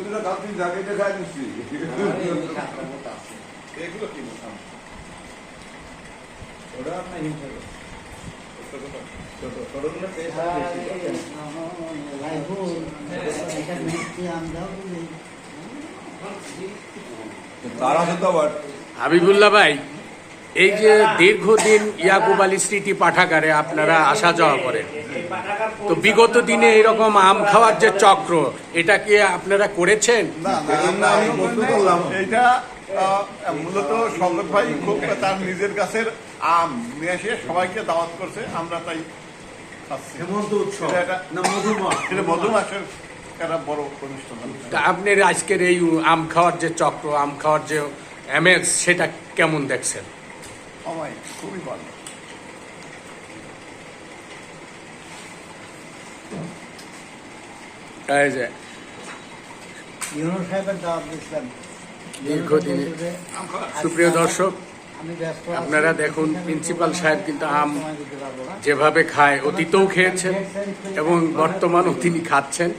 দুটো কাল তুই জাগে দেখায় নিচ্ছি এগুলো কি ওটা আপনার হিমসাগর তারা হতো আবার হাবিবুল্লাহ ভাই, এই যে দীর্ঘদিন ইয়াকুব আলী স্মৃতি পাঠাগারে আপনারা আসা যাওয়া করেন, তো বিগত দিনে এরকম আম খাওয়ার যে চক্র, এটা কি আপনারা করেছেন? আমি প্রশ্ন করলাম এইটা মূলত শওকত ভাই খুব তার নিজের গাছের আম নিয়ে এসে সবাইকে দাওয়াত করছে, আমরা তাই খাচ্ছি। হেমন্ত উৎসব এটা না মধুমা এটা মধুমাসের একটা বড় অনুষ্ঠান। তা আপনার আজকের এই আম খাওয়ার যে চক্র, আম খাওয়ার যে এমএস, সেটা কেমন দেখছেন? আমায় খুবই ভালো। এই যে ইউনুস সাহেবের দাওয়াত দিয়েছিলাম দীর্ঘদিনে, সুপ্রিয় দর্শক, আমি ব্যস্ত আপনারা দেখুন প্রিন্সিপাল সাহেব কিন্তু আম যেভাবে খায় অতীতেও খেয়েছেন এবং বর্তমানেও তিনি খাচ্ছেন।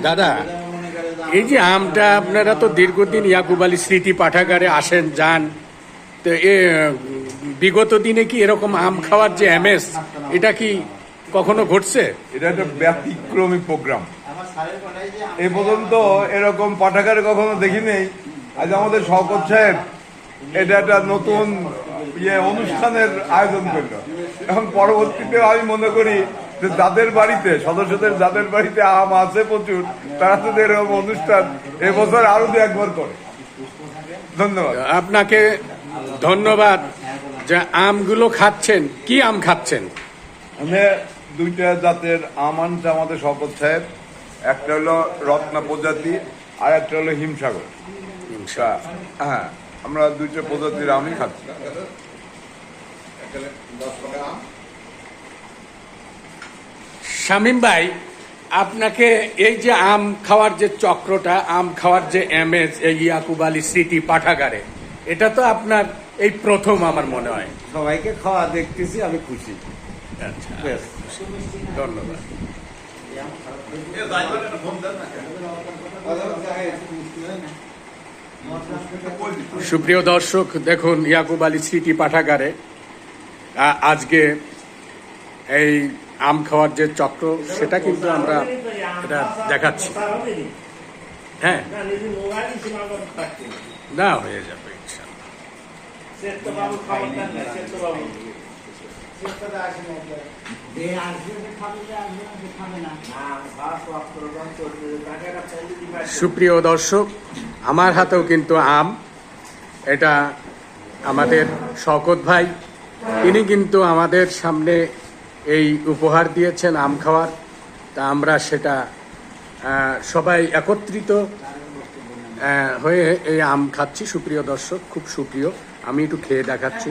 দাদা, এই যে আমটা আপনারা তো দীর্ঘদিন ইয়াকুব আলী স্মৃতি পাঠাগারে আসেন যান, তো বিগত দিনে কি এরকম আম খাওয়ার যে এমএস, এটা কি কখনো ঘটছে? এটা একটা ব্যতিক্রমী প্রোগ্রাম। এই পর্যন্ত এরকম পাঠাগারে কখনো দেখি নেই। আজ আমাদের শওকত সাহেব এটা একটা নতুন অনুষ্ঠানের আয়োজন করলো। এখন পরবর্তীতে আমি মনে করি যে যাদের বাড়িতে সদস্যদের যাদের বাড়িতে আম আছে প্রচুর, তারা তো এরকম অনুষ্ঠান এবছর আরো দু একবার করে। ধন্যবাদ আপনাকে, ধন্যবাদ যে আমগুলো খাচ্ছেন। কি আম খাচ্ছেন? আমি দুইটা জাতের আম আনছে আমাদের শওকত সাহেব। একটা হলো রত্না প্রজাতি আর একটা হলো হিমসাগর। হ্যাঁ, আমরা দুইটা প্রজাতির আমই খাচ্ছি। শামীম ভাই, আপনাকে এই যে আম খাওয়ার যে চক্রটা, আম খাওয়ার যে এমএস এই ইয়াকুব আলী স্মৃতি পাঠাগারে, এটা তো আপনার এই প্রথম আমার মনে হয়। সবাইকে খাওয়া দেখতেছি, আমি খুশি। আচ্ছা, ধন্যবাদ। সুপ্রিয় দর্শক, দেখুন ইয়াকুব আলী স্মৃতি পাঠাগারে আজকে এই আম খাওয়ার যে চক্র, সেটা কিন্তু আমরা এটা দেখাচ্ছি। হ্যাঁ, না হয়ে যাবে সুপ্রিয় দর্শক, আমার হাতেও কিন্তু আম, এটা আমাদের শওকত ভাই, তিনি কিন্তু আমাদের সামনে এই উপহার দিয়েছেন আম খাওয়ার। তা আমরা সেটা সবাই একত্রিত হয়ে এই আম খাচ্ছি। সুপ্রিয় দর্শক, খুব সুপ্রিয়, আমি একটু খেয়ে দেখাচ্ছি।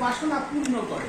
বাসনা পূর্ণ করে।